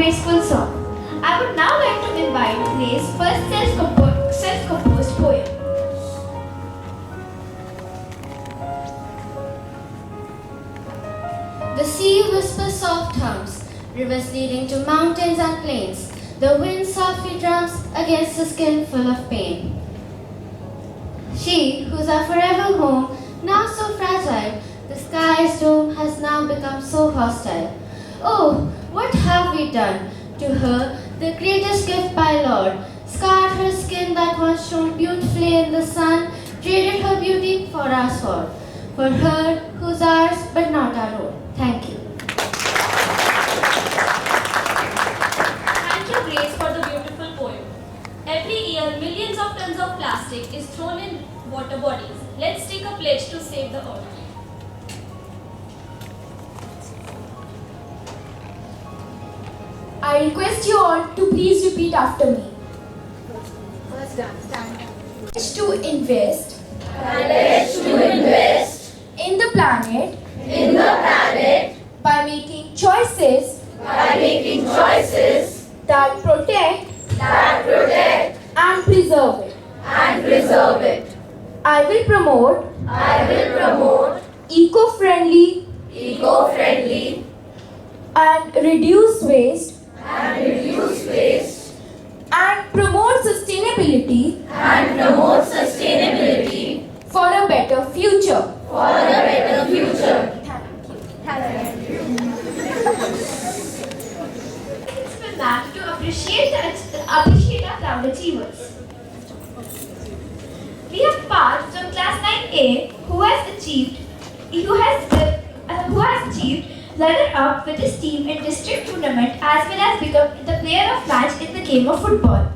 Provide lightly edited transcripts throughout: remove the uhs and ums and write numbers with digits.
graceful song. I would now like to invite Grace's first self-composed poem. The sea whispers soft hums, rivers leading to mountains and plains. The wind softly drums against a skin full of pain. She, who's our forever home, now so fragile, the sky's dome has now become so hostile. Oh, what have we done to her, the greatest gift by Lord? Scarred her skin that once shone beautifully in the sun, traded her beauty for our sword. For her, who's ours but not our own. Thank you. Thank you, Grace, for the beautiful poem. Every year, millions of tons of plastic is thrown in water bodies. Let's take a pledge to save the earth. I request you all to please repeat after me. First dance. Pledge to invest in the planet by making choices that protect and preserve it. I will promote eco-friendly and reduce waste and promote sustainability for a better future. Principal Ma'am to appreciate our proud achievers. We have part from class 9A who has achieved runner-up with his team in district tournament as well as become the player of match in the game of football.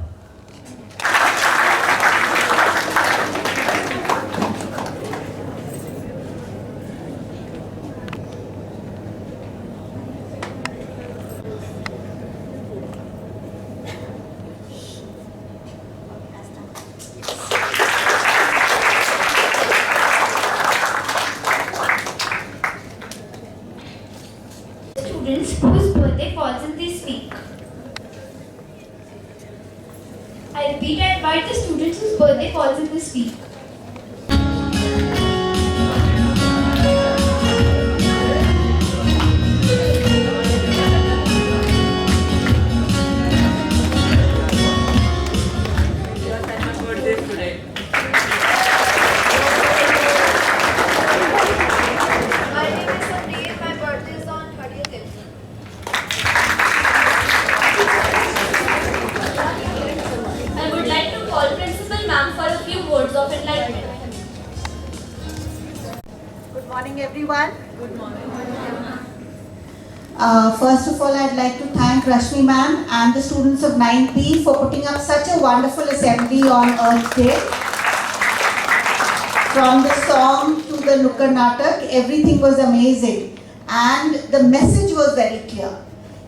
birthday falls in this week. My name is Sandeep. My birthday is on 30th April. I would like to call Principal Ma'am for a few words of enlightenment. Good morning, everyone. Good morning. First of all, I'd like to thank Rashmi ma'am and the students of 9P for putting up such a wonderful assembly on Earth Day. From the song to the Nukkad Natak, everything was amazing and the message was very clear.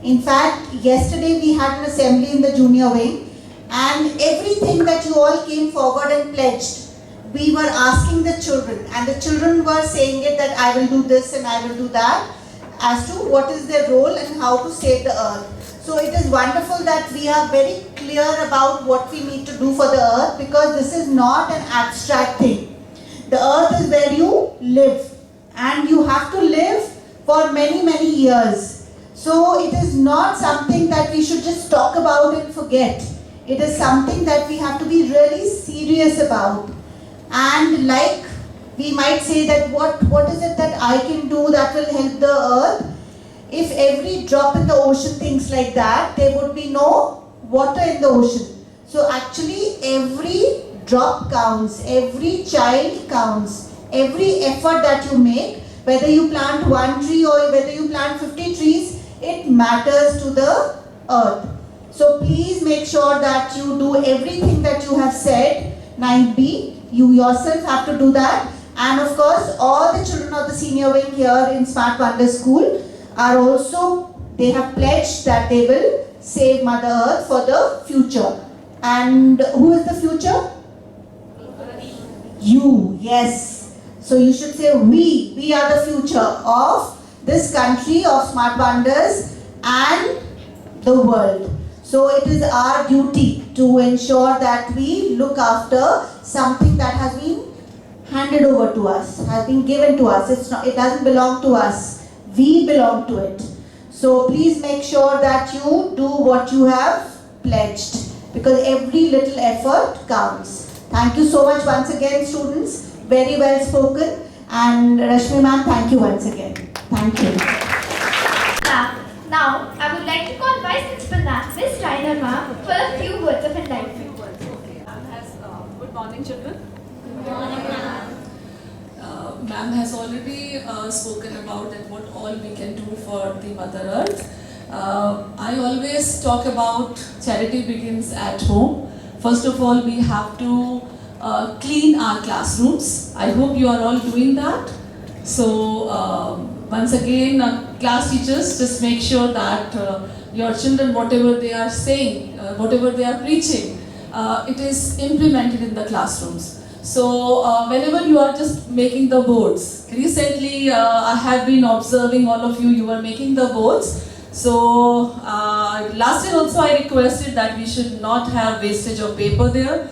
In fact, yesterday we had an assembly in the junior wing and everything that you all came forward and pledged, we were asking the children and the children were saying it that I will do this and I will do that as to what is their role and how to save the earth. So it is wonderful that we are very clear about what we need to do for the earth because this is not an abstract thing. The earth is where you live and you have to live for many, many years. So it is not something that we should just talk about and forget. It is something that we have to be really serious about. And like we might say that what is it that I can do that will help the earth? If every drop in the ocean thinks like that, there would be no water in the ocean. So actually every drop counts, every child counts, every effort that you make, whether you plant one tree or whether you plant 50 trees, it matters to the earth. So please make sure that you do everything that you have said. 9B, you yourself have to do that. And of course, all the children of the senior wing here in Smart Wonder School are also, they have pledged that they will save Mother Earth for the future. And who is the future? You, yes. So you should say we are the future of this country, of Smart Wonders and the world. So it is our duty to ensure that we look after something that has been handed over to us, has been given to us. It doesn't belong to us. We belong to it. So please make sure that you do what you have pledged because every little effort counts. Thank you so much once again, students. Very well spoken. And Rashmi ma'am, thank you once again. Thank you. Now, I would like to call Vice Principal Ma'am, Miss Raina ma'am, for a few words of enlightenment. Good morning, children. Ma'am has already spoken about that what all we can do for the Mother Earth. I always talk about charity begins at home. First of all, we have to clean our classrooms. I hope you are all doing that. So once again, class teachers, just make sure that your children, whatever they are saying, whatever they are preaching, it is implemented in the classrooms. So whenever you are just making the boards, recently I have been observing all of you, you are making the boards. So last year also I requested that we should not have wastage of paper there.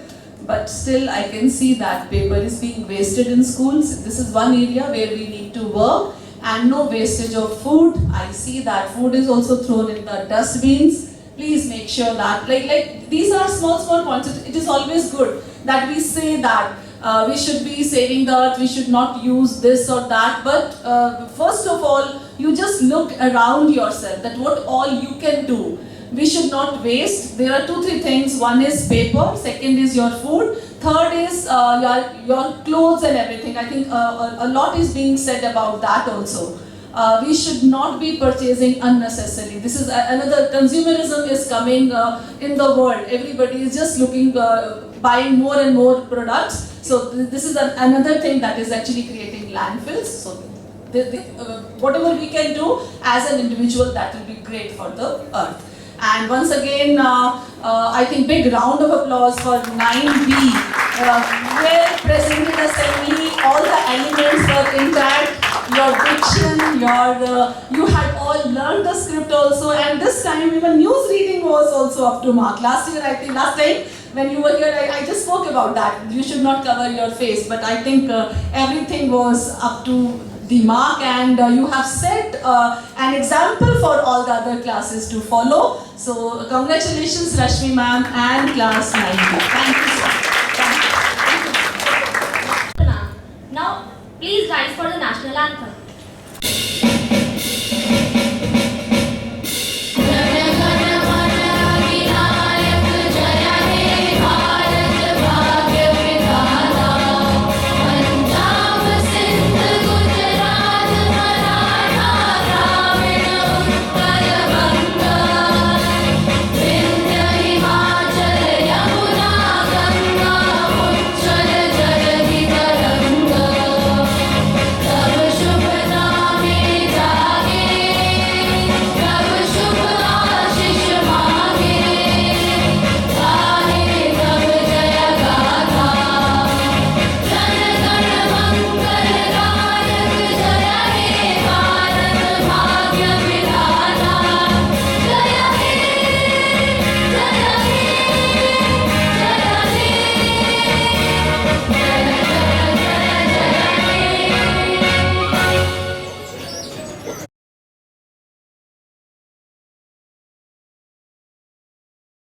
But still I can see that paper is being wasted in schools. This is one area where we need to work. And no wastage of food. I see that food is also thrown in the dustbins. Please make sure that, like these are small points. It is always good that we say that we should be saving the earth, we should not use this or that. But first of all, you just look around yourself that what all you can do. We should not waste. There are 2-3 things. One is paper, second is your food, third is your clothes and everything. I think a lot is being said about that also. We should not be purchasing unnecessarily. This is another, consumerism is coming in the world. Everybody is just looking, buying more and more products. So this is another thing that is actually creating landfills. So whatever we can do as an individual, that will be great for the earth. And once again, I think big round of applause for 9B, where present in assembly, all the elements were intact, your diction, you had all learned the script also, and this time even news reading was also up to mark. Last time when you were here, I just spoke about that. You should not cover your face, but I think everything was up to the mark, and you have set an example for all the other classes to follow. So congratulations, Rashmi ma'am and class 90. Thank you so much. Ma'am. Now, please rise for the national anthem.